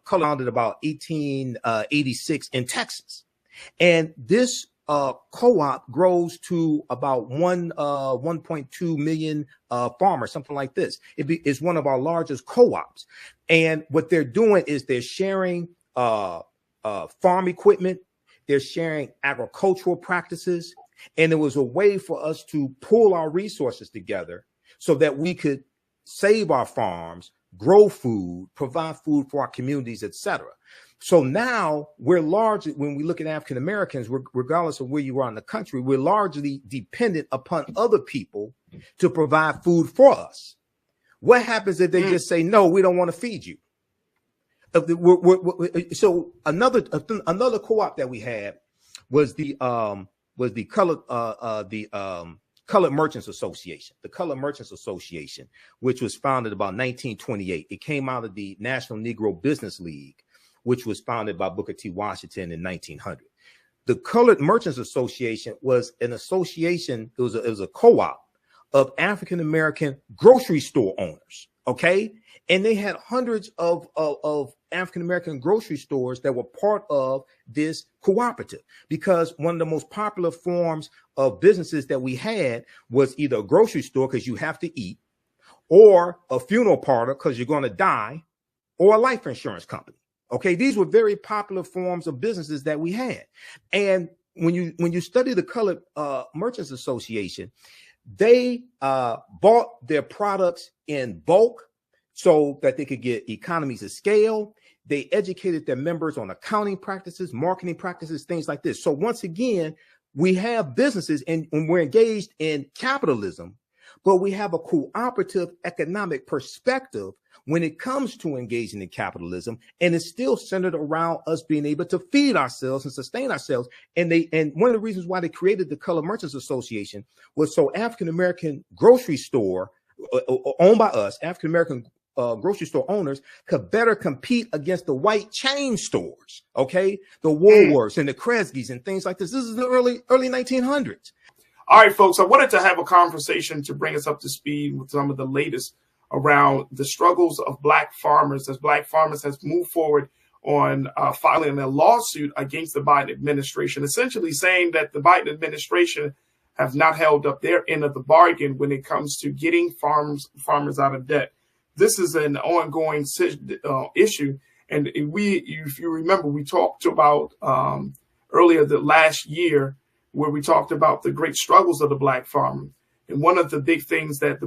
founded about 1886 in Texas. And this co-op grows to about 1.2 million farmers, something like this. It's one of our largest co-ops. And what they're doing is they're sharing farm equipment, they're sharing agricultural practices, and it was a way for us to pool our resources together so that we could save our farms, grow food, provide food for our communities, etc. So now we're largely, when we look at African Americans, regardless of where you are in the country, we're largely dependent upon other people to provide food for us. What happens if they just say, no, we don't want to feed you? So another co-op that we had was the Colored Merchants Association, the Colored Merchants Association, which was founded about 1928. It came out of the National Negro Business League, which was founded by Booker T. Washington in 1900. The Colored Merchants Association was an association, it was a co-op of African American grocery store owners, okay? And they had hundreds of African American grocery stores that were part of this cooperative, because one of the most popular forms of businesses that we had was either a grocery store because you have to eat, or a funeral parlor because you're going to die, or a life insurance company. Okay, these were very popular forms of businesses that we had. And when you study the Colored Merchants Association, they bought their products in bulk so that they could get economies of scale. They educated their members on accounting practices, marketing practices, things like this. So once again, we have businesses and we're engaged in capitalism, but we have a cooperative economic perspective when it comes to engaging in capitalism, and it's still centered around us being able to feed ourselves and sustain ourselves. And one of the reasons why they created the Colored Merchants Association was so African American grocery store owned by us, African American grocery store owners, could better compete against the white chain stores, okay, the Woolworths and the Kresge's and things like this. This is the early 1900s. All right, folks, I wanted to have a conversation to bring us up to speed with some of the latest around the struggles of Black farmers, as Black farmers has moved forward on filing a lawsuit against the Biden administration, essentially saying that the Biden administration have not held up their end of the bargain when it comes to getting farmers out of debt. This is an ongoing issue. And if you remember, we talked about earlier the last year where we talked about the great struggles of the Black farmer. And one of the big things that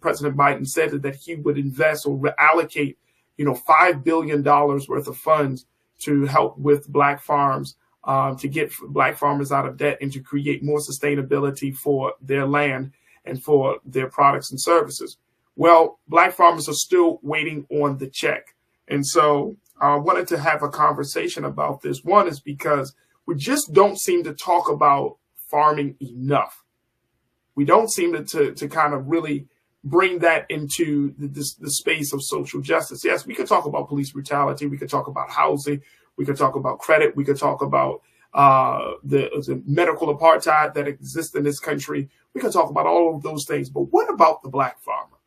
President Biden said is that he would invest or allocate, $5 billion worth of funds to help with Black farms, to get Black farmers out of debt and to create more sustainability for their land and for their products and services. Well, Black farmers are still waiting on the check. And so I wanted to have a conversation about this. One is because we just don't seem to talk about farming enough. We don't seem to kind of really bring that into the space of social justice. Yes, we could talk about police brutality. We could talk about housing. We could talk about credit. We could talk about the medical apartheid that exists in this country. We could talk about all of those things. But what about the Black farmer?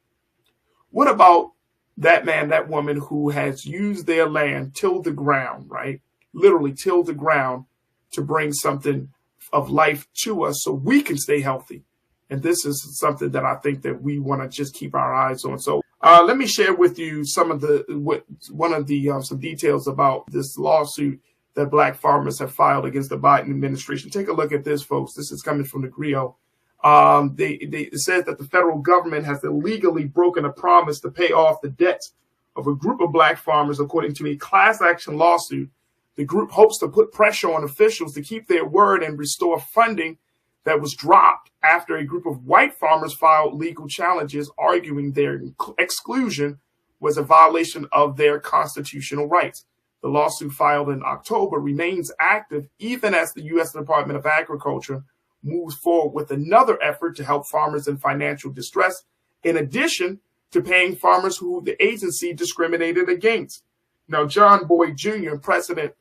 What about that man, that woman who has used their land, tilled the ground, right? Literally tilled the ground to bring something of life to us so we can stay healthy. And this is something that I think that we want to just keep our eyes on. So let me share with you some details about this lawsuit that Black farmers have filed against the Biden administration. Take a look at this, folks. This is coming from the Griot. It says that the federal government has illegally broken a promise to pay off the debts of a group of Black farmers, according to a class action lawsuit. The group hopes to put pressure on officials to keep their word and restore funding that was dropped after a group of white farmers filed legal challenges arguing their exclusion was a violation of their constitutional rights. The lawsuit filed in October remains active even as the U.S. Department of Agriculture moves forward with another effort to help farmers in financial distress, in addition to paying farmers who the agency discriminated against. Now, John Boyd Jr., president,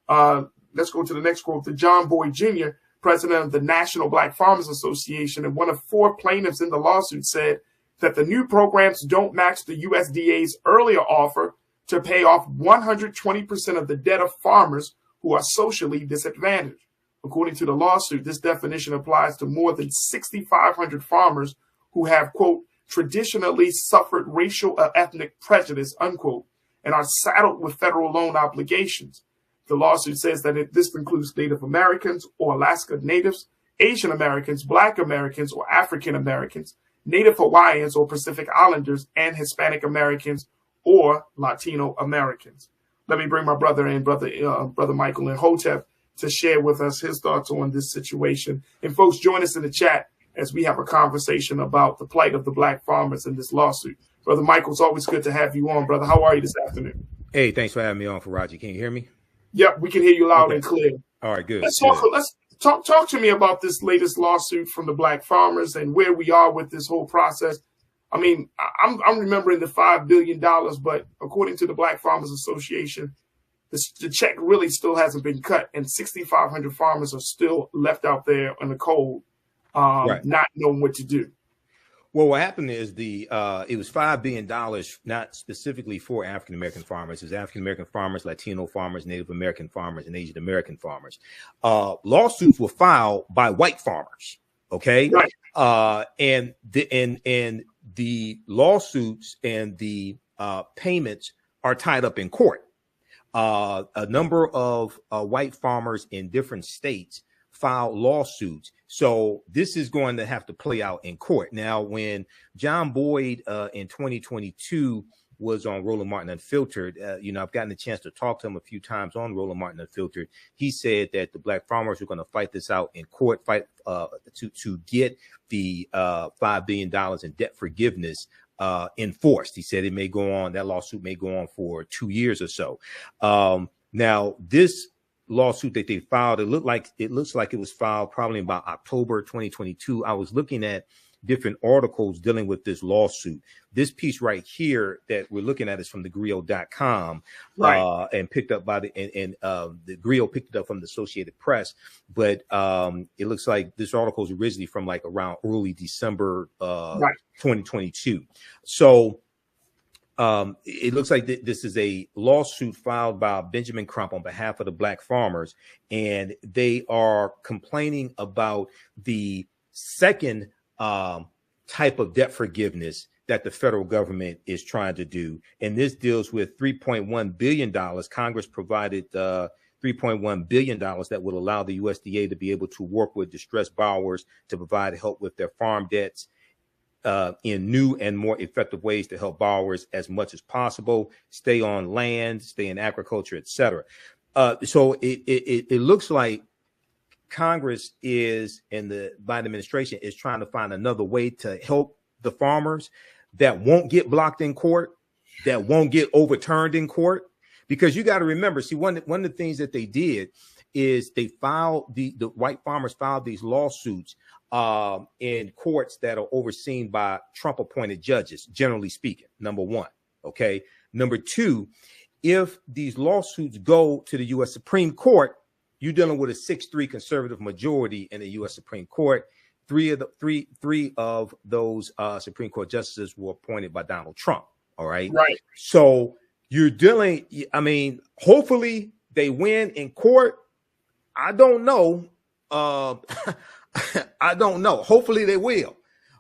let's go to the next quote. The John Boyd Jr., president of the National Black Farmers Association and one of 4 plaintiffs in the lawsuit, said that the new programs don't match the USDA's earlier offer to pay off 120% of the debt of farmers who are socially disadvantaged. According to the lawsuit, this definition applies to more than 6,500 farmers who have, quote, traditionally suffered racial or ethnic prejudice, unquote, and are saddled with federal loan obligations. The lawsuit says that this includes Native Americans or Alaska Natives, Asian Americans, Black Americans or African Americans, Native Hawaiians or Pacific Islanders, and Hispanic Americans or Latino Americans. Let me bring my brother in, brother Michael Imhotep, to share with us his thoughts on this situation. And folks, join us in the chat as we have a conversation about the plight of the Black farmers in this lawsuit. Brother Michael, it's always good to have you on, brother. How are you this afternoon? Hey, thanks for having me on, Farajii. Can you hear me? Yep, we can hear you loud and clear. All right, good. Let's talk to me about this latest lawsuit from the Black farmers and where we are with this whole process. I mean, I'm remembering the $5 billion, but according to the Black Farmers Association, the check really still hasn't been cut, and 6,500 farmers are still left out there in the cold, not knowing what to do. Well, what happened is it was $5 billion, not specifically for African American farmers. It was African American farmers, Latino farmers, Native American farmers, and Asian American farmers. Lawsuits were filed by white farmers. Okay, right. And the lawsuits and the payments are tied up in court. A number of white farmers in different states filed lawsuits. So this is going to have to play out in court. Now, when John Boyd in 2022 was on Roland Martin Unfiltered, I've gotten a chance to talk to him a few times on Roland Martin Unfiltered. He said that the Black farmers are going to fight this out in court, to get the $5 billion in debt forgiveness enforced. He said that lawsuit may go on for 2 years or so. Now, this lawsuit that they filed, it looks like it was filed probably about October 2022. I was looking at different articles dealing with this lawsuit. This piece right here that we're looking at is from thegrio.com, right, and picked up by the Grio picked it up from the Associated Press. But it looks like this article is originally from like around early December 2022. So it looks like this is a lawsuit filed by Benjamin Crump on behalf of the Black farmers, and they are complaining about the second type of debt forgiveness that the federal government is trying to do. And this deals with $3.1 billion. Congress provided $3.1 billion that would allow the USDA to be able to work with distressed borrowers to provide help with their farm debts in new and more effective ways to help borrowers as much as possible, stay on land, stay in agriculture, etc. So it looks like Congress and the Biden administration is trying to find another way to help the farmers that won't get blocked in court, that won't get overturned in court. Because you got to remember, see, one of the things that they did is they filed the white farmers filed these lawsuits in courts that are overseen by Trump appointed judges, generally speaking, number one. OK, number two, if these lawsuits go to the U.S. Supreme Court, you're dealing with a 6-3 conservative majority in the U.S. Supreme Court. Three of those Supreme Court justices were appointed by Donald Trump. All right. Right. So you're dealing. I mean, hopefully they win in court. I don't know. I don't know. Hopefully they will.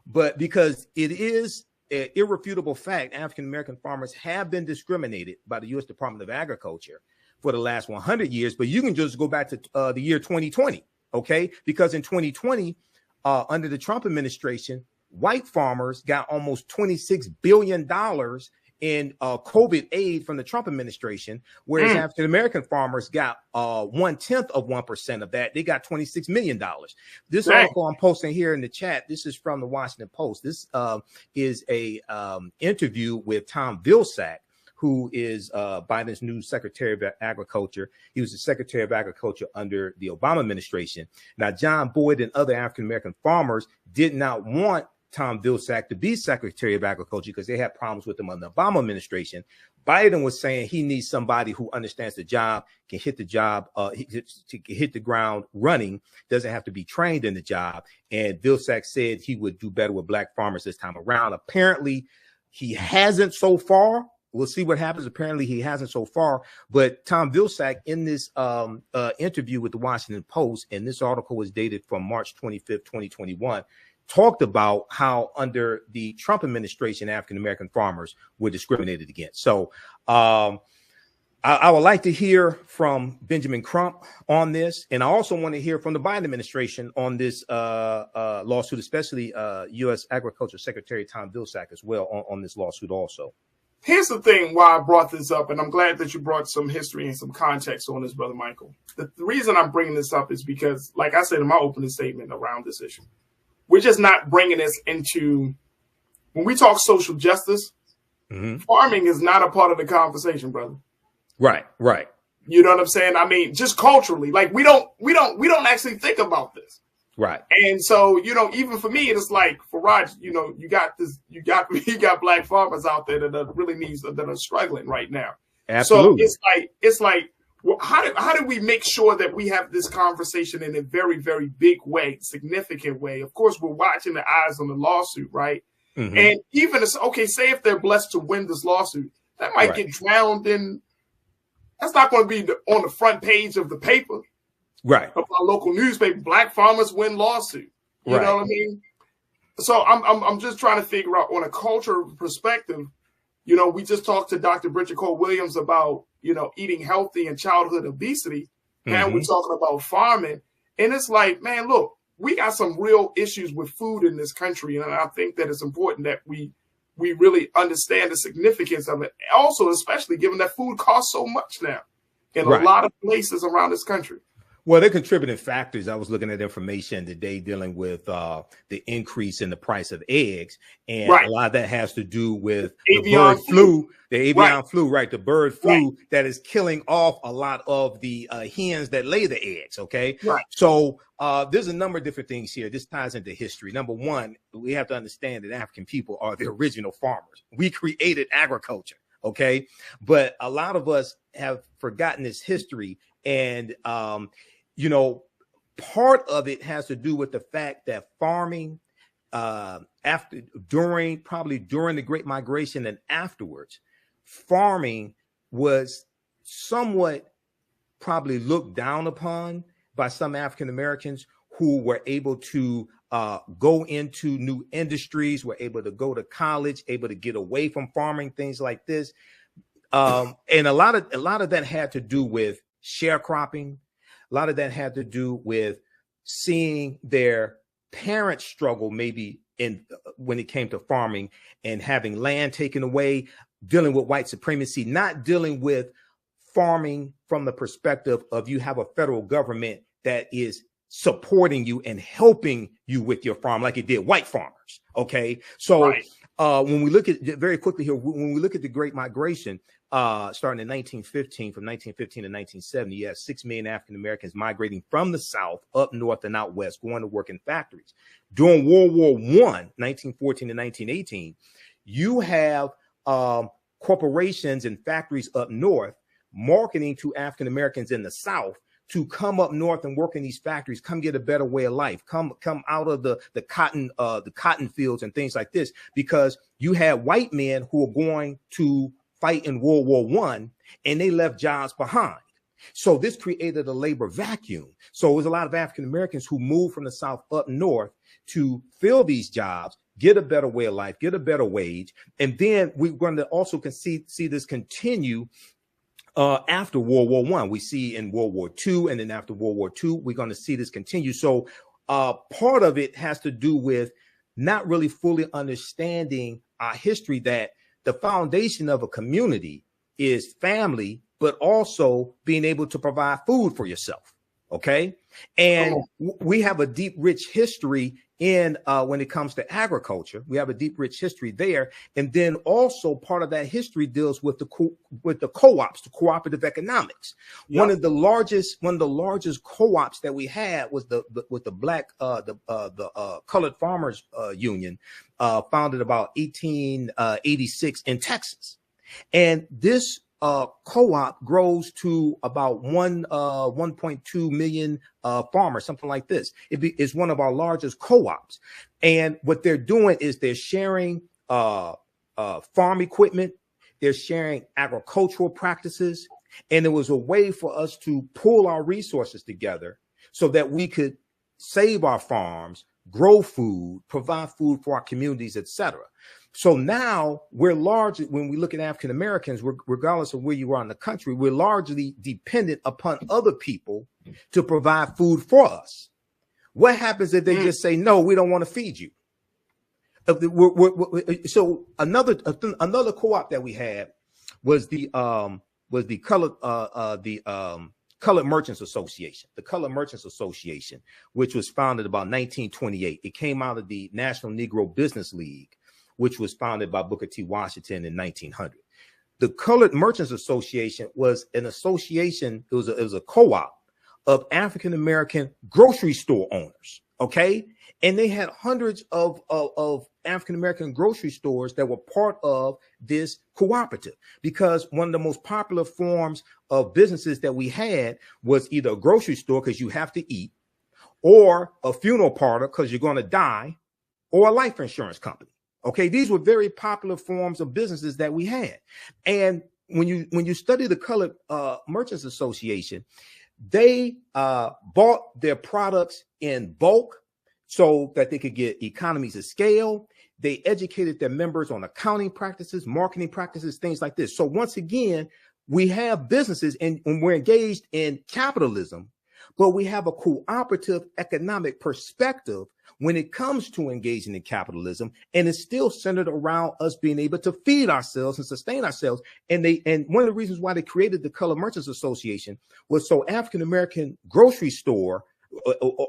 But because it is an irrefutable fact, African-American farmers have been discriminated by the U.S. Department of Agriculture for the last 100 years. But you can just go back to the year 2020. OK, because in 2020, under the Trump administration, white farmers got almost $26 billion in COVID aid from the Trump administration, whereas African-American farmers got 0.1% of that. They got $26 million. This article I'm posting here in the chat, this is from the Washington Post. This is a interview with Tom Vilsack, who is Biden's new Secretary of Agriculture. He was the Secretary of Agriculture under the Obama administration. Now, John Boyd and other African-American farmers did not want Tom Vilsack to be Secretary of Agriculture because they had problems with him under the Obama administration. Biden was saying he needs somebody who understands the job, can hit the job, hit the ground running, doesn't have to be trained in the job. And Vilsack said he would do better with Black farmers this time around. Apparently, he hasn't so far. We'll see what happens. Apparently, he hasn't so far. But Tom Vilsack, in this interview with the Washington Post, and this article was dated from March 25th, 2021, talked about how under the Trump administration, African-American farmers were discriminated against. So I would like to hear from Benjamin Crump on this. And I also want to hear from the Biden administration on this lawsuit, especially U.S. Agriculture Secretary Tom Vilsack as well on this lawsuit also. Here's the thing why I brought this up, and I'm glad that you brought some history and some context on this, Brother Michael. The reason I'm bringing this up is because, like I said in my opening statement around this issue, we're just not bringing this into, when we talk social justice, farming is not a part of the conversation, brother. Right, right. You know what I'm saying? I mean, just culturally, like we don't actually think about this. Right. And so, you know, even for me, it's like, Farajii, you know, you got black farmers out there that are struggling right now. Absolutely. So it's like, well, how do we make sure that we have this conversation in a very, very big way, significant way? Of course, we're watching the eyes on the lawsuit, right? And even say if they're blessed to win this lawsuit, that might get drowned in. That's not going to be on the front page of the paper, right? Of our local newspaper. Black farmers win lawsuit. You know what I mean? So I'm just trying to figure out, on a cultural perspective. You know, we just talked to Dr. Bridget Cole Williams about, you know, eating healthy and childhood obesity. And we're talking about farming. And it's like, man, look, we got some real issues with food in this country. And I think that it's important that we really understand the significance of it. Also, especially given that food costs so much now in a lot of places around this country. Well, they're contributing factors. I was looking at information today dealing with the increase in the price of eggs. And a lot of that has to do with the bird flu, the avian flu, the bird flu that is killing off a lot of the hens that lay the eggs. Okay. So there's a number of different things here. This ties into history. Number one, we have to understand that African people are the original farmers. We created agriculture. Okay. But a lot of us have forgotten this history. And, you know, part of it has to do with the fact that farming during the Great Migration and afterwards, farming was somewhat probably looked down upon by some African Americans who were able to go into new industries, were able to go to college, able to get away from farming, things like this. And a lot of that had to do with sharecropping. A lot of that had to do with seeing their parents struggle, maybe when it came to farming and having land taken away, dealing with white supremacy, not dealing with farming from the perspective of you have a federal government that is supporting you and helping you with your farm like it did white farmers. Okay. So when we look at very quickly here, when we look at the Great Migration, starting in 1915, from 1915 to 1970, you have 6 million African Americans migrating from the South up north and out west, going to work in factories. During World War I, 1914 to 1918, you have corporations and factories up north marketing to African Americans in the South to come up north and work in these factories, come get a better way of life, come out of the cotton fields and things like this, because you had white men who were going to fight in World War I, and they left jobs behind. So this created a labor vacuum. So it was a lot of African Americans who moved from the South up north to fill these jobs, get a better way of life, get a better wage. And then we're going to also see this continue after World War I. We see in World War II, and then after World War II, we're going to see this continue. So part of it has to do with not really fully understanding our history, that the foundation of a community is family, but also being able to provide food for yourself. Okay. And we have a deep, rich history in when it comes to agriculture. We have a deep, rich history there. And then also part of that history deals with the co-ops, the cooperative economics. Yep. One of the largest co-ops that we had was the black colored farmers union, founded about 1886 in Texas. And this co-op grows to about 1.2 million farmers, something like this. It's one of our largest co-ops. And what they're doing is they're sharing farm equipment. they're sharing agricultural practices. And it was a way for us to pull our resources together so that we could save our farms, grow food, provide food for our communities, etc. So now we're largely, when we look at African Americans, regardless of where you are in the country, we're largely dependent upon other people to provide food for us. What happens if they just say, no, we don't want to feed you? So another co-op that we had was the Colored Merchants Association, the Colored Merchants Association, which was founded about 1928. It came out of the National Negro Business League, which was founded by Booker T. Washington in 1900. The Colored Merchants Association was an association. It was a co-op of African American grocery store owners. Okay, and they had hundreds of African American grocery stores that were part of this cooperative, because one of the most popular forms of businesses that we had was either a grocery store because you have to eat, or a funeral parlor because you're going to die, or a life insurance company. Okay, these were very popular forms of businesses that we had. And when you study the Colored Merchants Association, they bought their products in bulk so that they could get economies of scale. They educated their members on accounting practices, marketing practices, things like this. So once again, we have businesses and we're engaged in capitalism, but we have a cooperative economic perspective when it comes to engaging in capitalism, and it's still centered around us being able to feed ourselves and sustain ourselves. And one of the reasons why they created the Colored Merchants Association was so African American grocery store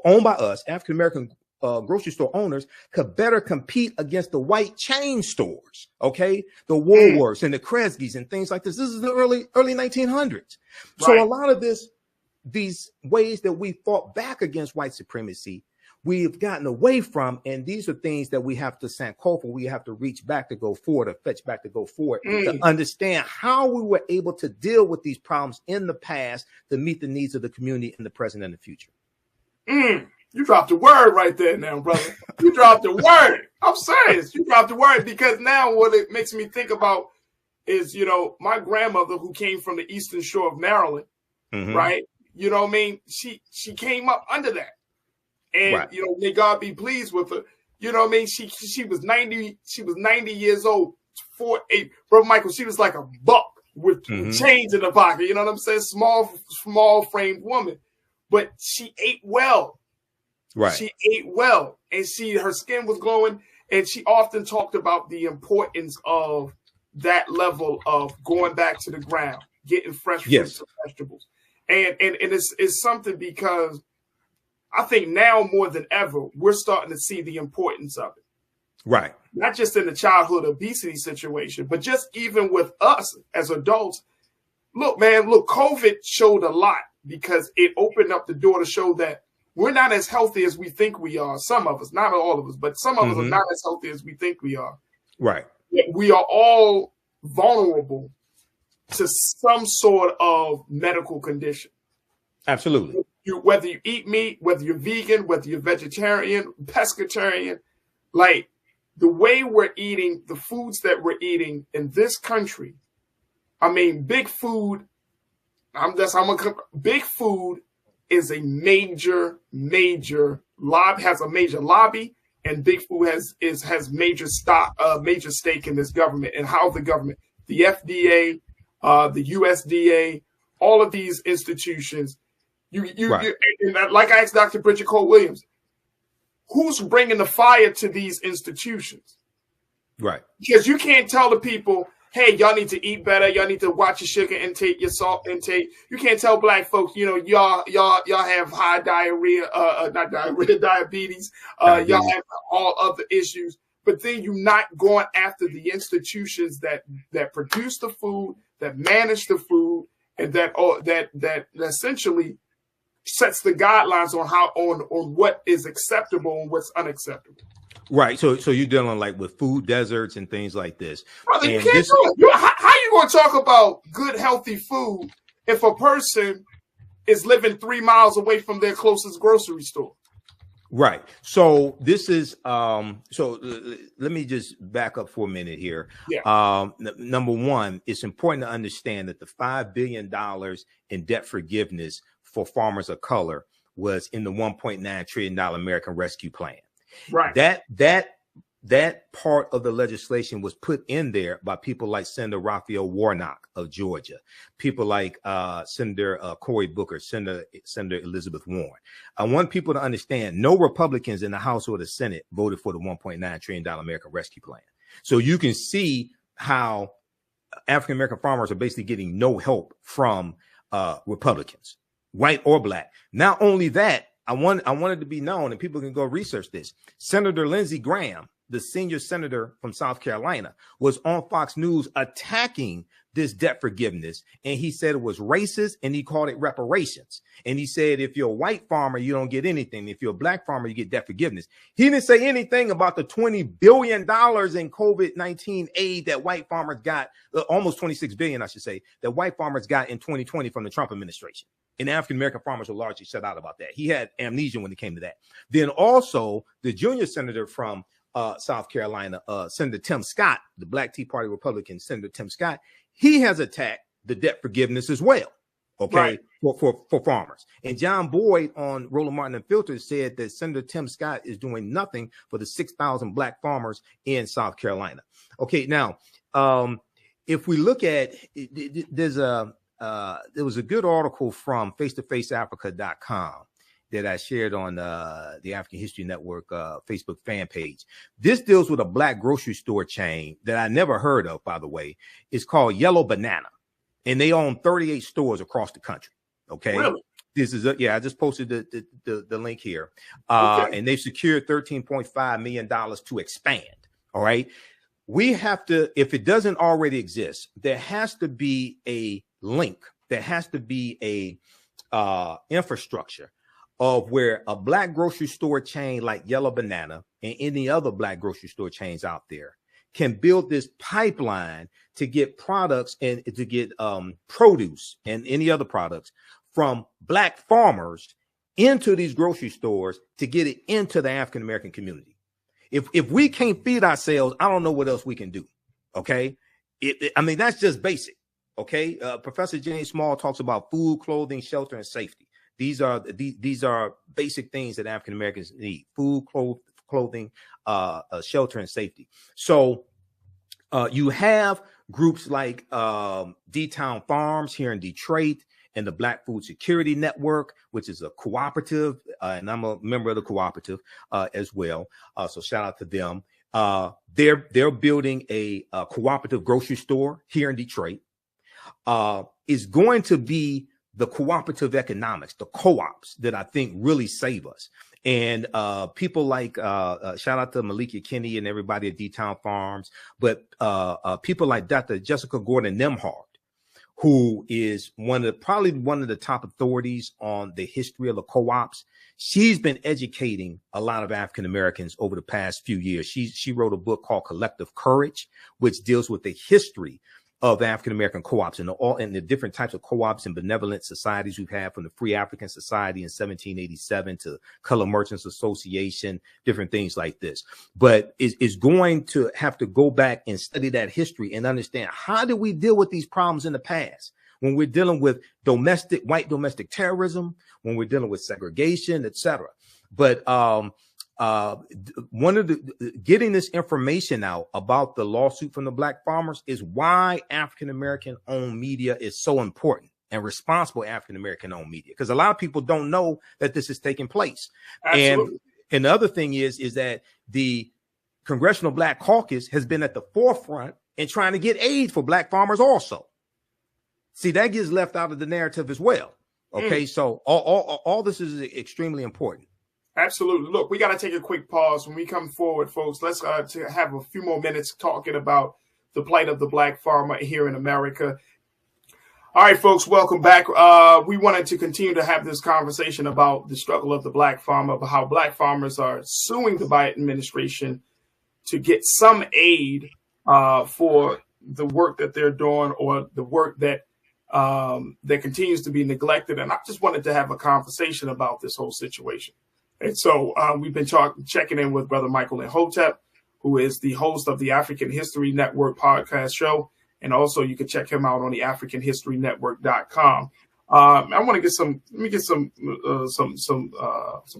owned by us, African American grocery store owners, could better compete against the white chain stores, okay, the Woolworths and the Kresge's and things like this. This is the early 1900s. Right. So a lot of these ways that we fought back against white supremacy, we've gotten away from, and these are things that we have to sankofa, we have to reach back to go forward, or fetch back to go forward, to understand how we were able to deal with these problems in the past to meet the needs of the community in the present and the future. You dropped a word right there now, brother. You dropped a word. I'm serious. You dropped a word, because now what it makes me think about is, my grandmother, who came from the Eastern Shore of Maryland, right? You know what I mean? She came up under that. And, may God be pleased with her. You know what I mean? She was 90 years old, 4'8". Brother Michael, she was like a buck with chains in her pocket. You know what I'm saying? Small framed woman. But she ate well. Right. She ate well. And her skin was glowing. And she often talked about the importance of that level of going back to the ground, getting fresh fruits and vegetables. And it's something, because I think now more than ever, we're starting to see the importance of it. Right. Not just in the childhood obesity situation, but just even with us as adults. Look, COVID showed a lot, because it opened up the door to show that we're not as healthy as we think we are. Some of us, not all of us, but some of us are not as healthy as we think we are. Right. We are all vulnerable to some sort of medical condition. Absolutely. Whether you eat meat, whether you're vegan, whether you're vegetarian, pescatarian, like the way we're eating, the foods that we're eating in this country, I mean, big food, big food is a major lobby, has a major lobby, and big food has major stake in this government, and how the government, the FDA, the USDA, all of these institutions. Like I asked Dr. Bridget Cole-Williams, who's bringing the fire to these institutions? Right. Because you can't tell the people, hey, y'all need to eat better. Y'all need to watch your sugar intake, your salt intake. You can't tell black folks, y'all have high diarrhea, not diarrhea, diabetes. Y'all have all other issues. But then you're not going after the institutions that produce the food, that manage the food, and that essentially sets the guidelines on what is acceptable and what's unacceptable. Right. So you're dealing like with food deserts and things like this. Brother, you can't do it. How you going to talk about good, healthy food if a person is living 3 miles away from their closest grocery store? Right. So this is let me just back up for a minute here. Yeah. Number one, it's important to understand that the $5 billion in debt forgiveness for farmers of color was in the $1.9 trillion American Rescue Plan. Right. That part of the legislation was put in there by people like Senator Raphael Warnock of Georgia, people like Senator Cory Booker, Senator Elizabeth Warren. I want people to understand no Republicans in the House or the Senate voted for the $1.9 trillion American Rescue Plan. So you can see how African-American farmers are basically getting no help from Republicans, white or black. Not only that, I wanted to be known, and people can go research this. Senator Lindsey Graham, the senior senator from South Carolina, was on Fox News attacking this debt forgiveness. And he said it was racist, and he called it reparations. And he said, if you're a white farmer, you don't get anything. If you're a black farmer, you get debt forgiveness. He didn't say anything about the $20 billion in COVID-19 aid that white farmers got, almost $26 billion, I should say, that white farmers got in 2020 from the Trump administration. And African-American farmers were largely shut out about that. He had amnesia when it came to that. Then also the junior senator from South Carolina, Senator Tim Scott, the Black Tea Party Republican, Senator Tim Scott, he has attacked the debt forgiveness as well, okay, right, for farmers. And John Boyd on Roland Martin Unfiltered said that Senator Tim Scott is doing nothing for the 6,000 black farmers in South Carolina. Okay, now, if we look at, there was a good article from face-to-faceafrica.com that I shared on the African History Network Facebook fan page. This deals with a black grocery store chain that I never heard of, by the way. It's called Yellow Banana, and they own 38 stores across the country. Okay. Really? This is I just posted the link here. Okay. And they've secured $13.5 million to expand. All right. We have to, if it doesn't already exist, there has to be a link. There has to be a infrastructure of where a black grocery store chain like Yellow Banana and any other black grocery store chains out there can build this pipeline to get products and to get produce and any other products from black farmers into these grocery stores to get it into the African-American community. If we can't feed ourselves, I don't know what else we can do. Okay. I mean, that's just basic. Okay. Professor James Small talks about food, clothing, shelter, and safety. These are basic things that African Americans need: food, clothing, shelter, and safety. So you have groups like D-Town Farms here in Detroit and the Black Food Security Network, which is a cooperative, and I'm a member of the cooperative as well. So shout out to them. They're building a cooperative grocery store here in Detroit. Is going to be the cooperative economics, the co-ops that I think really save us. And people like, shout out to Malikia Kinney and everybody at D-Town Farms, but people like Dr. Jessica Gordon-Nemhard, who is probably one of the top authorities on the history of the co-ops. She's been educating a lot of African Americans over the past few years. She wrote a book called Collective Courage, which deals with the history of African-American co-ops and the different types of co-ops and benevolent societies we've had, from the Free African Society in 1787 to Color Merchants Association, different things like this. But it's going to have to go back and study that history and understand, how did we deal with these problems in the past when we're dealing with white domestic terrorism, when we're dealing with segregation, etc. But one of getting this information out about the lawsuit from the black farmers is why African-American owned media is so important, and responsible African-American owned media, because a lot of people don't know that this is taking place. Absolutely. And the other thing is that the Congressional Black Caucus has been at the forefront in trying to get aid for black farmers also. See, that gets left out of the narrative as well. Okay. So all this is extremely important. Absolutely. Look, we got to take a quick pause. When we come forward, folks, let's have a few more minutes talking about the plight of the black farmer here in America. All right, folks, welcome back. We wanted to continue to have this conversation about the struggle of the black farmer, about how black farmers are suing the Biden administration to get some aid for the work that they're doing, or the work that continues to be neglected. And I just wanted to have a conversation about this whole situation. And so we've been checking in with Brother Michael Imhotep, who is the host of the African History Network podcast show. And also you can check him out on the AfricanHistoryNetwork.com. I want to get some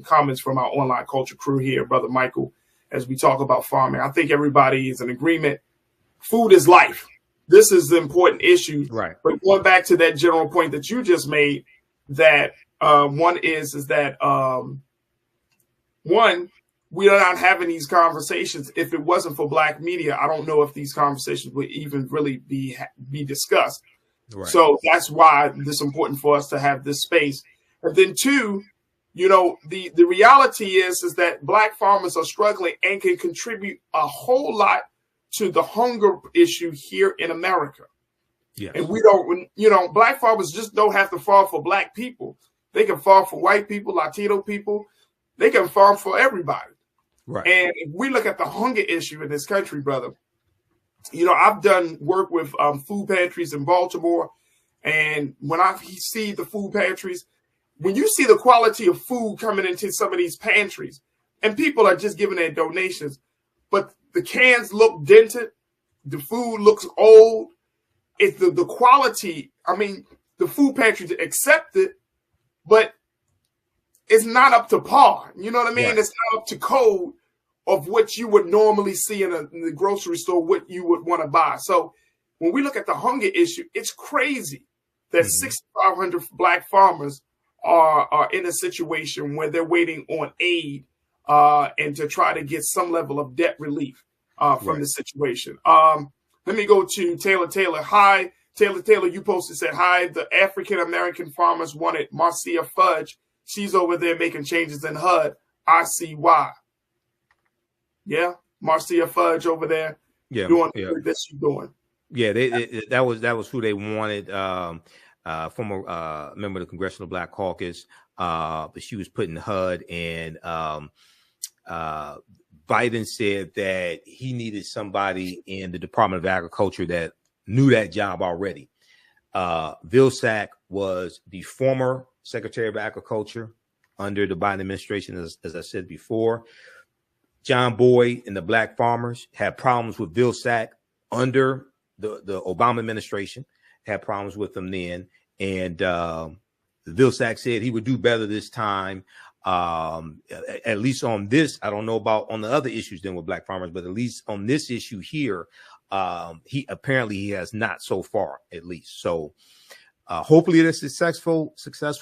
comments from our online culture crew here, Brother Michael, as we talk about farming. I think everybody is in agreement. Food is life. This is the important issue. Right. But going back to that general point that you just made, that one is that we are not having these conversations. If it wasn't for Black media, I don't know if these conversations would even really be discussed. Right. So that's why it's important for us to have this space. And then two, the reality is that Black farmers are struggling and can contribute a whole lot to the hunger issue here in America. Yes. And we don't, Black farmers just don't have to farm for Black people. They can farm for white people, Latino people. They can farm for everybody. Right. And if we look at the hunger issue in this country, brother, I've done work with food pantries in Baltimore. And when I see the food pantries, when you see the quality of food coming into some of these pantries, and people are just giving their donations, but the cans look dented, the food looks old, it's the quality. I mean, the food pantries accept it, but it's not up to par. You know what I mean? Right. It's not up to code of what you would normally see in the grocery store, what you would want to buy. So when we look at the hunger issue, it's crazy that 6,500 Black farmers are in a situation where they're waiting on aid and to try to get some level of debt relief from the situation. Let me go to Taylor. Taylor, hi. Taylor, you posted, said, hi, the African-American farmers wanted Marcia Fudge. She's over there making changes in HUD. I see why. Yeah, Marcia Fudge over there doing what she's doing. Yeah, that was who they wanted. Former member of the Congressional Black Caucus, but she was put in HUD, and Biden said that he needed somebody in the Department of Agriculture that knew that job already. Vilsack was the former Secretary of Agriculture under the Biden administration, as I said before. John Boyd and the Black farmers had problems with Vilsack under the Obama administration, had problems with them then. And Vilsack said he would do better this time, at least on this. I don't know about on the other issues than with Black farmers, but at least on this issue here, he has not so far, at least. So hopefully they're successful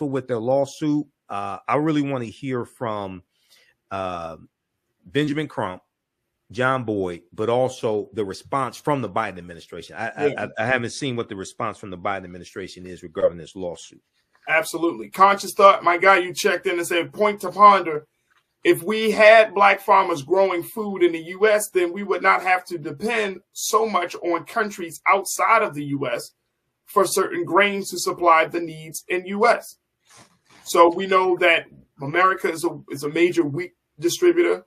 with their lawsuit. I really want to hear from Benjamin Crump, John Boyd, but also the response from the Biden administration. I haven't seen what the response from the Biden administration is regarding this lawsuit. Absolutely. Conscious Thought, my guy, you checked in and said, point to ponder. If we had Black farmers growing food in the U.S., then we would not have to depend so much on countries outside of the U.S. for certain grains to supply the needs in U.S. So we know that America is a major wheat distributor.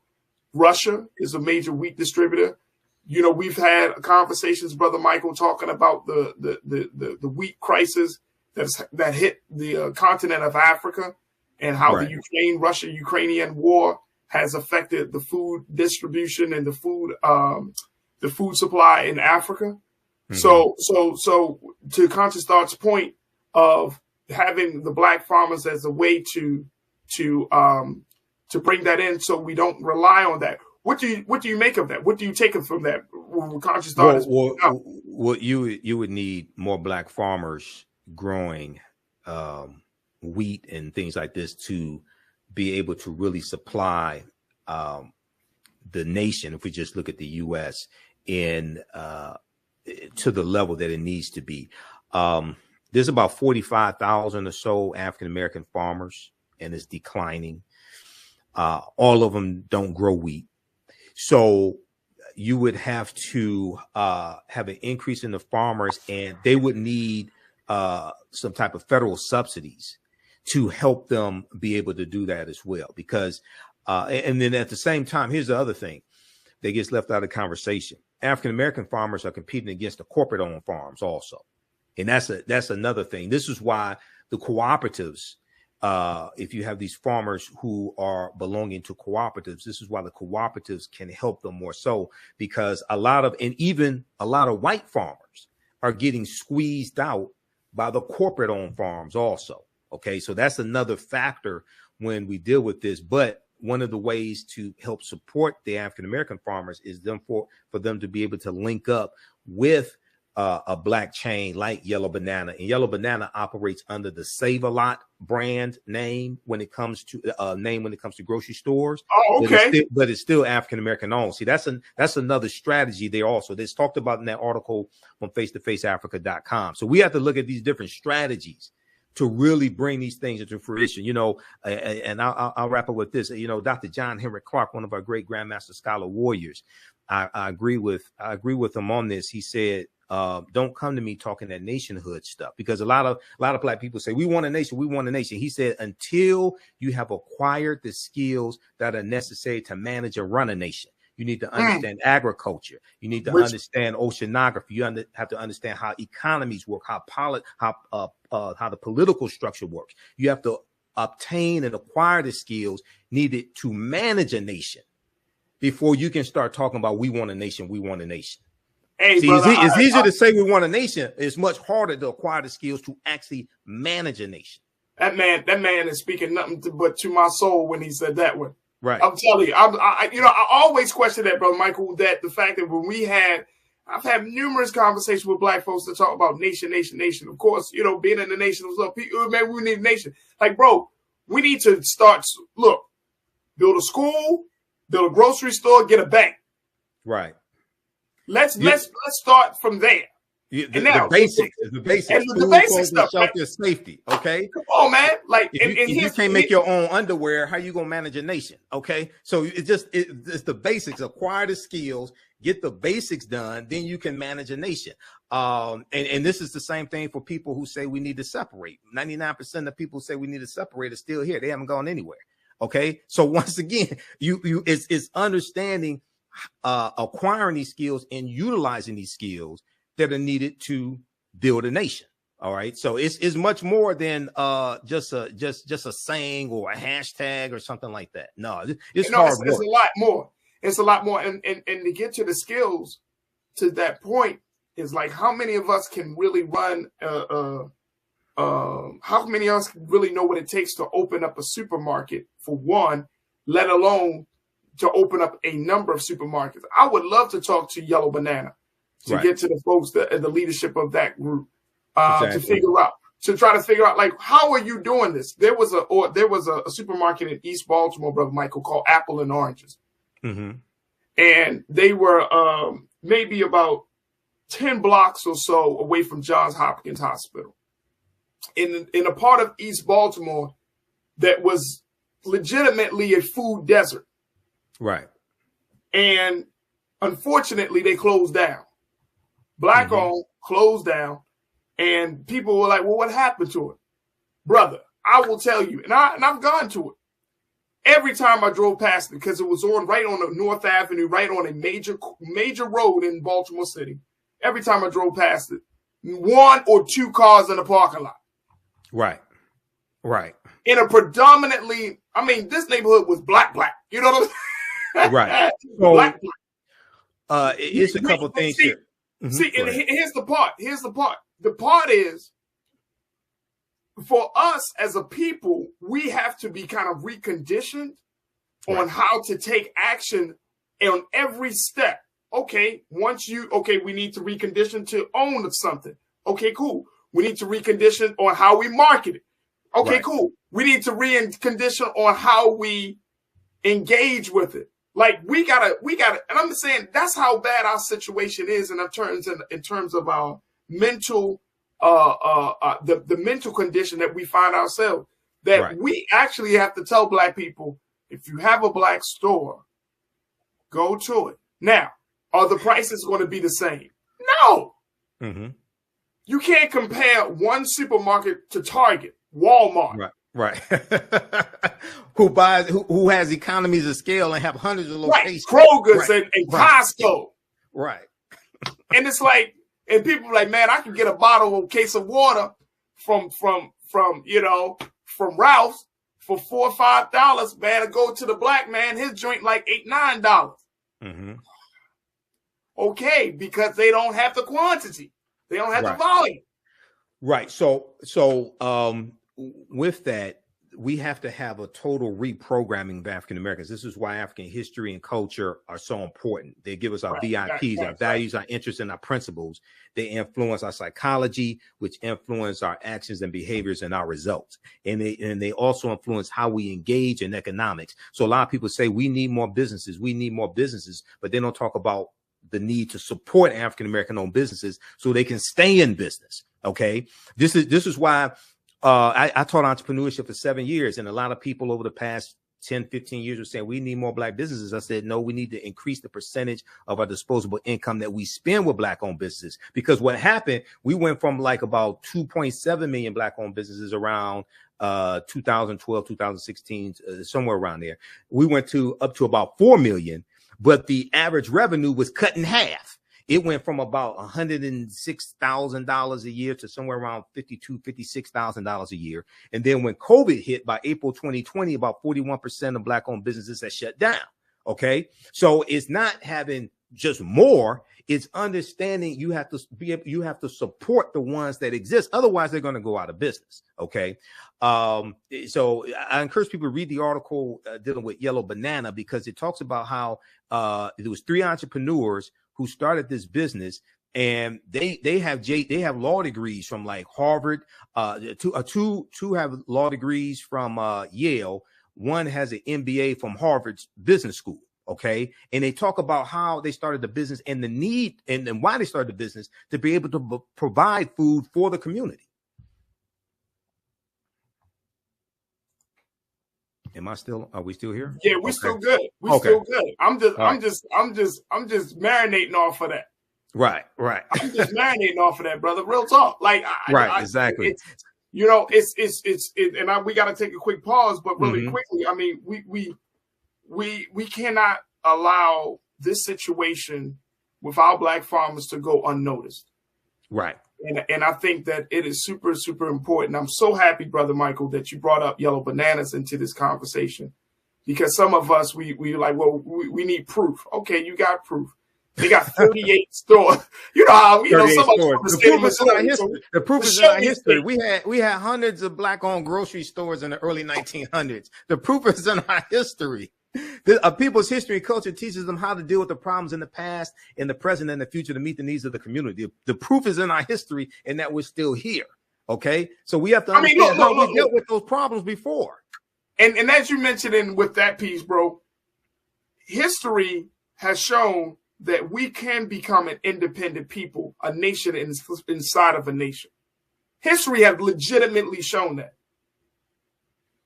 Russia is a major wheat distributor. We've had conversations, Brother Michael, talking about the wheat crisis that hit the continent of Africa, and how the Russia-Ukrainian war has affected the food distribution and the food supply in Africa. Mm-hmm. So to Conscious Thought's point of having the Black farmers as a way to bring that in, so we don't rely on that. What do you make of that? What do you take from that? Conscious Thought you would need more Black farmers growing wheat and things like this to be able to really supply the nation, if we just look at the U.S., in to the level that it needs to be. There's about 45,000 or so African-American farmers, and it's declining. All of them don't grow wheat. So you would have to have an increase in the farmers, and they would need some type of federal subsidies to help them be able to do that as well. Because, and then at the same time, here's the other thing that gets left out of the conversation. African-American farmers are competing against the corporate-owned farms also. And that's another thing. This is why the cooperatives if you have these farmers who are belonging to cooperatives, this is why the cooperatives can help them more so, because even a lot of white farmers are getting squeezed out by the corporate owned farms also. Okay, so that's another factor when we deal with this. But one of the ways to help support the African-American farmers is for them to be able to link up with a black chain like Yellow Banana. And Yellow Banana operates under the Save-A-Lot brand name when it comes to grocery stores. Oh, okay. But it's still African-American owned. See, that's another strategy there also. That's talked about in that article on face-to-faceafrica.com. So we have to look at these different strategies to really bring these things into fruition, and I'll wrap up with this. Dr. John Henrik Clarke, one of our great Grandmaster Scholar warriors, I agree with him on this. He said, don't come to me talking that nationhood stuff, because a lot of black people say we want a nation. He said, until you have acquired the skills that are necessary to manage and run a nation. You need to understand agriculture. You need to understand oceanography. You have to understand how economies work, how the political structure works. You have to obtain and acquire the skills needed to manage a nation before you can start talking about we want a nation. We want a nation. Hey, see, brother, it's easier to say we want a nation. It's much harder to acquire the skills to actually manage a nation. That man is speaking nothing but to my soul when he said that one. Right. I'm telling you, I always question that, brother Michael, that the fact that I've had numerous conversations with black folks that talk about nation. Of course, being in the nation was people, man, we need a nation. Like, bro, we need to build a school, build a grocery store, get a bank. Right. Let's start from there. The basics. And the basic stuff, shelter, safety. Okay. Come on, man. Like, if you can't make your own underwear, how you gonna manage a nation? Okay. So it's the basics. Acquire the skills, get the basics done, then you can manage a nation. And this is the same thing for people who say we need to separate. 99% of people who say we need to separate are still here. They haven't gone anywhere. Okay. So once again, it's understanding, acquiring these skills and utilizing these skills that are needed to build a nation. All right. So it's much more than just a saying or a hashtag or something like that. No, it's hard work. It's a lot more. It's a lot more. And to get to the skills to that point is like, how many of us can really run how many of us really know what it takes to open up a supermarket, for one, let alone to open up a number of supermarkets? I would love to talk to Yellow Banana to get to the folks the leadership of that group, to try to figure out, like, how are you doing this? There was a supermarket in East Baltimore, brother Michael, called Apple and Oranges. Mm-hmm. And they were maybe about 10 blocks or so away from Johns Hopkins Hospital in a part of East Baltimore that was legitimately a food desert. Right. And unfortunately, they closed down. Black owned, closed down, and people were like, well, what happened to it? Brother, I will tell you, and I've gone to it. Every time I drove past it, because it was right on the North Avenue, right on a major road in Baltimore City. Every time I drove past it, 1 or 2 cars in the parking lot. Right. In a predominantly, this neighborhood was black. You know what I'm saying? Right. So, black. It's a couple things here. See, and here's the part. The part is, for us as a people, we have to be kind of reconditioned on how to take action on every step. Okay, we need to recondition to own something. Okay, cool. We need to recondition on how we market it. Okay, cool. We need to recondition on how we engage with it. Like, we gotta, and I'm saying that's how bad our situation is in terms of our mental, the mental condition that we find ourselves. That we actually have to tell black people, if you have a black store, go to it. Now, are the prices going to be the same? No. Mm-hmm. You can't compare one supermarket to Target, Walmart. Right. who has economies of scale and have hundreds of locations. Krogers and Costco. Right. And it's like, and people are like, man, I can get a case of water from from Ralph's for $4 or $5, man, and go to the black man, his joint like $8, $9. Mm-hmm. Okay, because they don't have the quantity. They don't have the volume. Right. So with that, we have to have a total reprogramming of African Americans. This is why African history and culture are so important. They give us our VIPs, our values, our interests, and our principles. They influence our psychology, which influence our actions and behaviors and our results. And they also influence how we engage in economics. So a lot of people say we need more businesses. We need more businesses, but they don't talk about the need to support African American owned businesses so they can stay in business. Okay. This is why I taught entrepreneurship for 7 years, and a lot of people over the past 10, 15 years were saying we need more black businesses. I said, no, we need to increase the percentage of our disposable income that we spend with black owned businesses, because what happened, we went from like about 2.7 million black owned businesses around 2012, 2016, somewhere around there. We went up to about 4 million, but the average revenue was cut in half. It went from about $106,000 a year to somewhere around $52,000, $56,000 a year. And then when COVID hit by April 2020, about 41% of black owned businesses had shut down. Okay. So it's not having just more, it's understanding you have to support the ones that exist. Otherwise, they're going to go out of business. Okay. So I encourage people to read the article dealing with Yellow Banana, because it talks about how there was 3 entrepreneurs who started this business, and they have law degrees from like Harvard. Two have law degrees from Yale. One has an MBA from Harvard's business school. Okay, and they talk about how they started the business and the need and why they started the business to be able to provide food for the community. Are we still here? Yeah, we're still good. We're still good. I'm just marinating off of that. Right. I'm just marinating off of that, brother. Real talk. Like, exactly. We got to take a quick pause, but really quickly, I mean, we cannot allow this situation with our black farmers to go unnoticed. Right. And I think that it is super, super important. I'm so happy, Brother Michael, that you brought up Yellow Bananas into this conversation, because some of us, we like, well, we need proof. Okay, you got proof. They got 38 stores. You know how, some of the proof is in our history. We had hundreds of black-owned grocery stores in the early 1900s. The proof is in our history. People's history and culture teaches them how to deal with the problems in the past, in the present, and the future to meet the needs of the community. The proof is in our history, and that we're still here. Okay, so we have to understand how we dealt with those problems before. And as you mentioned with that piece, bro, history has shown that we can become an independent people, a nation inside of a nation. History has legitimately shown that.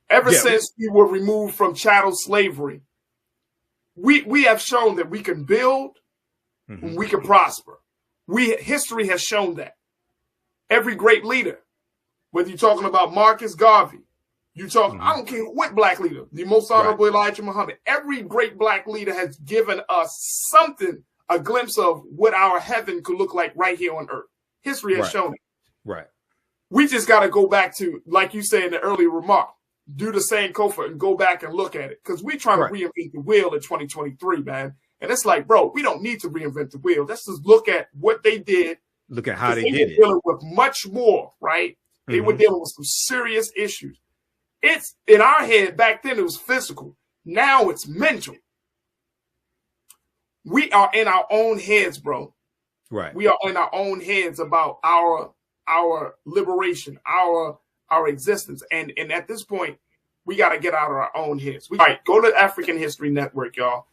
Ever since we were removed from chattel slavery, we have shown that we can build, we can prosper. History has shown that. Every great leader, whether you're talking about Marcus Garvey, I don't care what black leader, the most honorable Farajii Muhammad, every great black leader has given us something, a glimpse of what our heaven could look like right here on earth. History has shown it. Right. We just got to go back to, like you said in the earlier remark, do the same Kofa and go back and look at it. Because we trying to reinvent the wheel in 2023, man. And it's like, bro, we don't need to reinvent the wheel. Let's just look at what they did. Look at how they did it. Dealing with much more, right? They were dealing with some serious issues. It's in our head back then, it was physical. Now it's mental. We are in our own heads, bro. Right. We are in our own heads about our liberation, our existence. And at this point, we got to get out of our own heads. All right, go to African History Network, y'all.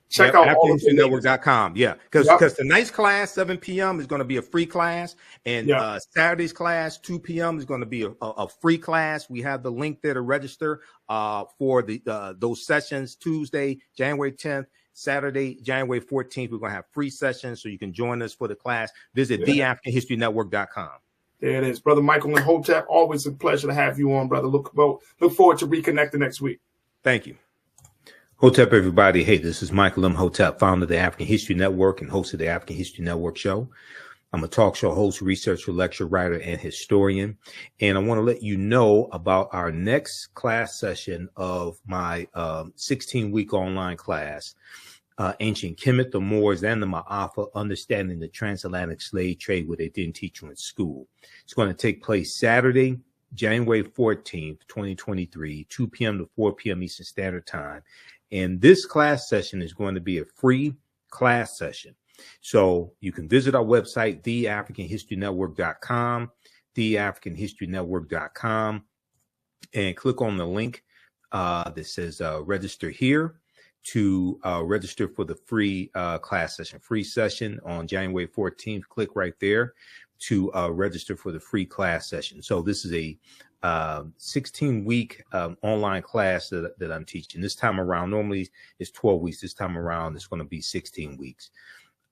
Check out AfricanHistoryNetwork.com. Yeah, because tonight's class, 7 p.m. is going to be a free class. And Saturday's class, 2 p.m. is going to be a free class. We have the link there to register for those sessions. Tuesday, January 10th. Saturday, January 14th, we're going to have free sessions, so you can join us for the class. Visit theafricanhistorynetwork.com. There it is. Brother Michael Imhotep, always a pleasure to have you on, brother. Look forward to reconnecting next week. Thank you. Hotep, everybody. Hey, this is Michael Imhotep, founder of the African History Network and host of the African History Network show. I'm a talk show host, researcher, lecturer, writer, and historian. And I want to let you know about our next class session of my 16-week online class, Ancient Kemet, the Moors, and the Ma'afa, Understanding the Transatlantic Slave Trade, what they didn't teach you in school. It's going to take place Saturday, January 14th, 2023, 2 p.m. to 4 p.m. Eastern Standard Time. And this class session is going to be a free class session. So you can visit our website, theafricanhistorynetwork.com, theafricanhistorynetwork.com, and click on the link that says register here to register for the free class session. Free session on January 14th. Click right there to register for the free class session. So this is a 16-week online class that I'm teaching. This time around, normally it's 12 weeks. This time around, it's going to be 16 weeks.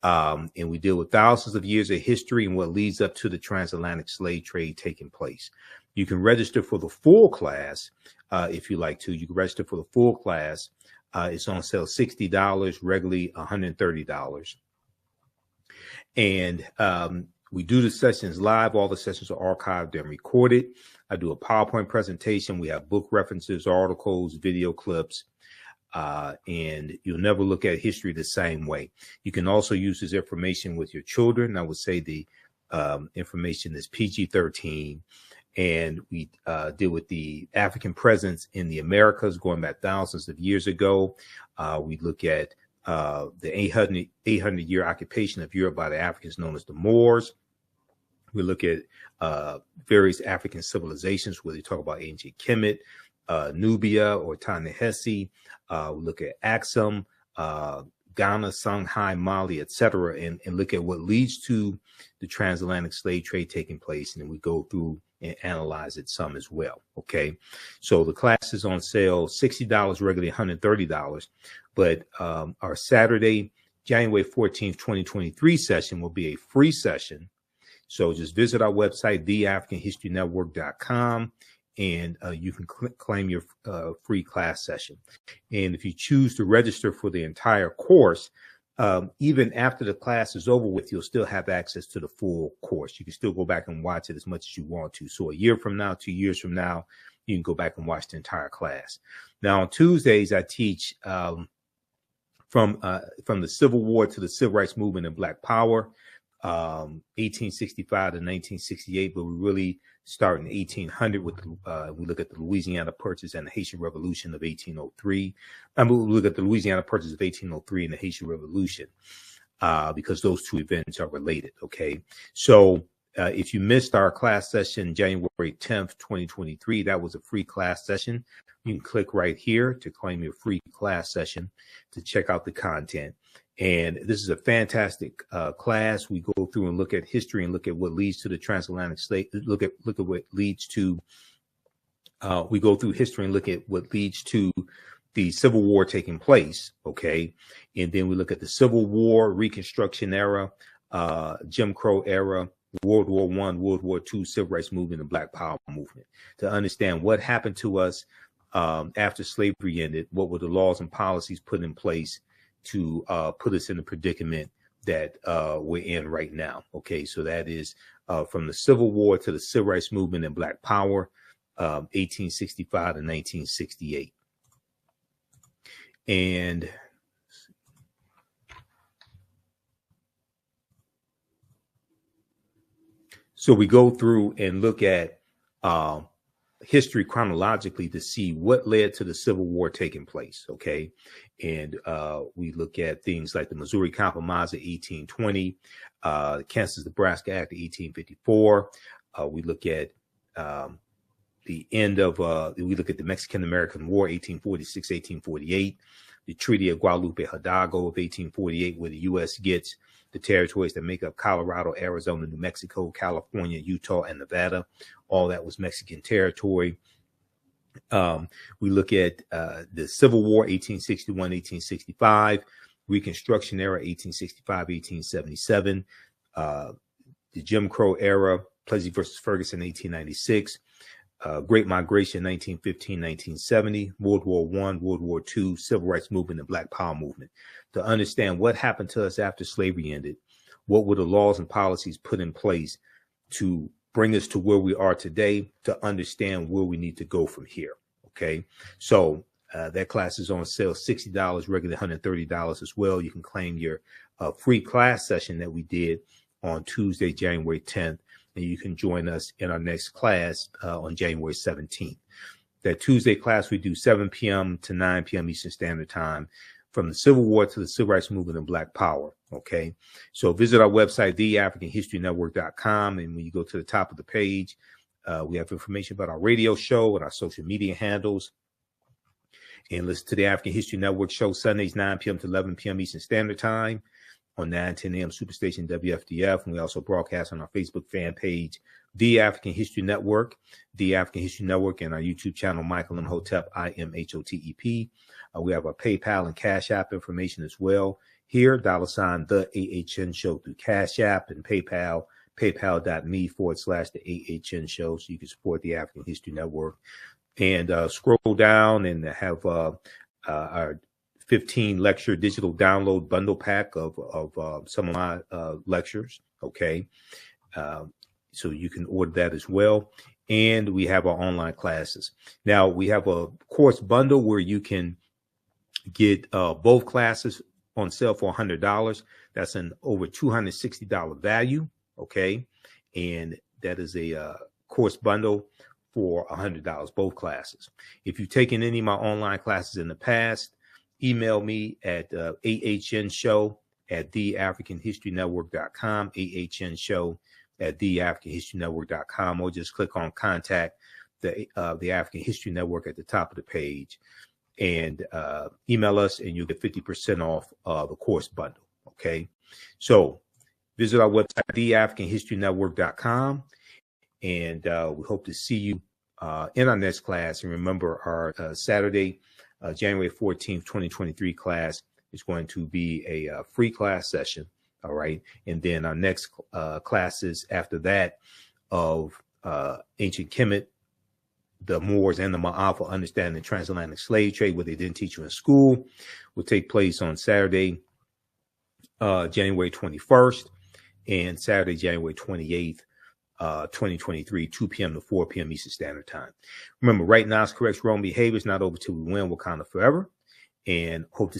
And we deal with thousands of years of history and what leads up to the transatlantic slave trade taking place. You can register for the full class if you like to. You can register for the full class. It's on sale $60, regularly $130. And we do the sessions live. All the sessions are archived and recorded. I do a PowerPoint presentation. We have book references, articles, video clips. And you'll never look at history the same way. You can also use this information with your children. I would say the information is PG-13, and we deal with the African presence in the Americas going back thousands of years ago. We look at the 800-year occupation of Europe by the Africans known as the Moors. We look at various African civilizations where they talk about ancient Kemet, Nubia or Ta-Nehisi. We look at Axum, Ghana, Songhai, Mali, etc., and look at what leads to the transatlantic slave trade taking place. And then we go through and analyze it some as well. Okay. So the class is on sale, $60, regularly $130. But our Saturday, January 14th, 2023 session will be a free session. So just visit our website, theafricanhistorynetwork.com. And you can claim your free class session. And if you choose to register for the entire course, even after the class is over with, you'll still have access to the full course. You can still go back and watch it as much as you want to. So a year from now, 2 years from now, you can go back and watch the entire class. Now, on Tuesdays, I teach from the Civil War to the Civil Rights Movement and Black Power, 1865 to 1968, but we really start in 1800 with we look at the Louisiana Purchase and the Haitian Revolution of 1803. We look at the Louisiana Purchase of 1803 and the Haitian Revolution because those two events are related. Okay, so if you missed our class session January 10th, 2023, that was a free class session. You can click right here to claim your free class session to check out the content. And this is a fantastic class. We go through and look at history and look at what leads to the transatlantic slave. Look at what leads to. We go through history and look at what leads to the Civil War taking place. Okay, and then we look at the Civil War, Reconstruction era, Jim Crow era, World War I, World War II, Civil Rights Movement, and Black Power movement to understand what happened to us after slavery ended. What were the laws and policies put in place to put us in the predicament that we're in right now. Okay, so that is from the Civil War to the Civil Rights Movement and Black Power, 1865 to 1968. And so we go through and look at history chronologically to see what led to the Civil War taking place. Okay. And we look at things like the Missouri Compromise of 1820, the Kansas-Nebraska Act of 1854. We look at the end of, we look at the Mexican-American War, 1846, 1848, the Treaty of Guadalupe Hidalgo of 1848, where the U.S. gets the territories that make up Colorado, Arizona, New Mexico, California, Utah, and Nevada. All that was Mexican territory. We look at the Civil War, 1861, 1865, Reconstruction era, 1865, 1877, the Jim Crow era, Plessy versus Ferguson, 1896, Great Migration, 1915, 1970, World War I, World War II, Civil Rights Movement, and Black Power movement. To understand what happened to us after slavery ended, what were the laws and policies put in place to bring us to where we are today, to understand where we need to go from here. Okay, so that class is on sale, $60, regular $130 as well. You can claim your free class session that we did on Tuesday, January 10th, and you can join us in our next class on January 17th. That Tuesday class we do 7 p.m. to 9 p.m. Eastern Standard Time, from the Civil War to the Civil Rights Movement and Black Power. Okay, so visit our website, theafricanhistorynetwork.com, and when you go to the top of the page, we have information about our radio show and our social media handles. And listen to the African History Network show Sundays, 9 p.m. to 11 p.m. Eastern Standard Time on 9:10 a.m. Superstation WFDF. And we also broadcast on our Facebook fan page, The African History Network, The African History Network, and our YouTube channel, Michael Imhotep, IMHOTEP. We have our PayPal and Cash App information as well. Here, $ the AHN show through Cash App and PayPal, paypal.me/the AHN show, so you can support the African History Network. And scroll down and have our 15 lecture digital download bundle pack of some of my lectures. Okay, so you can order that as well. And we have our online classes. Now we have a course bundle where you can get both classes on sale for $100. That's an over $260 value. Okay, and that is a course bundle for $100, both classes. If you've taken any of my online classes in the past, email me at ahnshow@theafricanhistorynetwork.com, ahnshow@theafricanhistorynetwork.com, or just click on contact the African History Network at the top of the page, and email us, and you'll get 50% off the course bundle. Okay, so visit our website, theafricanhistorynetwork.com. And we hope to see you in our next class. And remember, our Saturday, January 14th, 2023 class is going to be a free class session. All right. And then our next classes after that of ancient Kemet, the Moors, and the Ma'afa, understanding the transatlantic slave trade, what they didn't teach you in school, will take place on Saturday, January 21st, and Saturday, January 28th. 2023, 2 p.m. to 4 p.m. Eastern Standard Time. Remember, right now, corrects wrong behavior is not over till we win Wakanda forever. And hope to see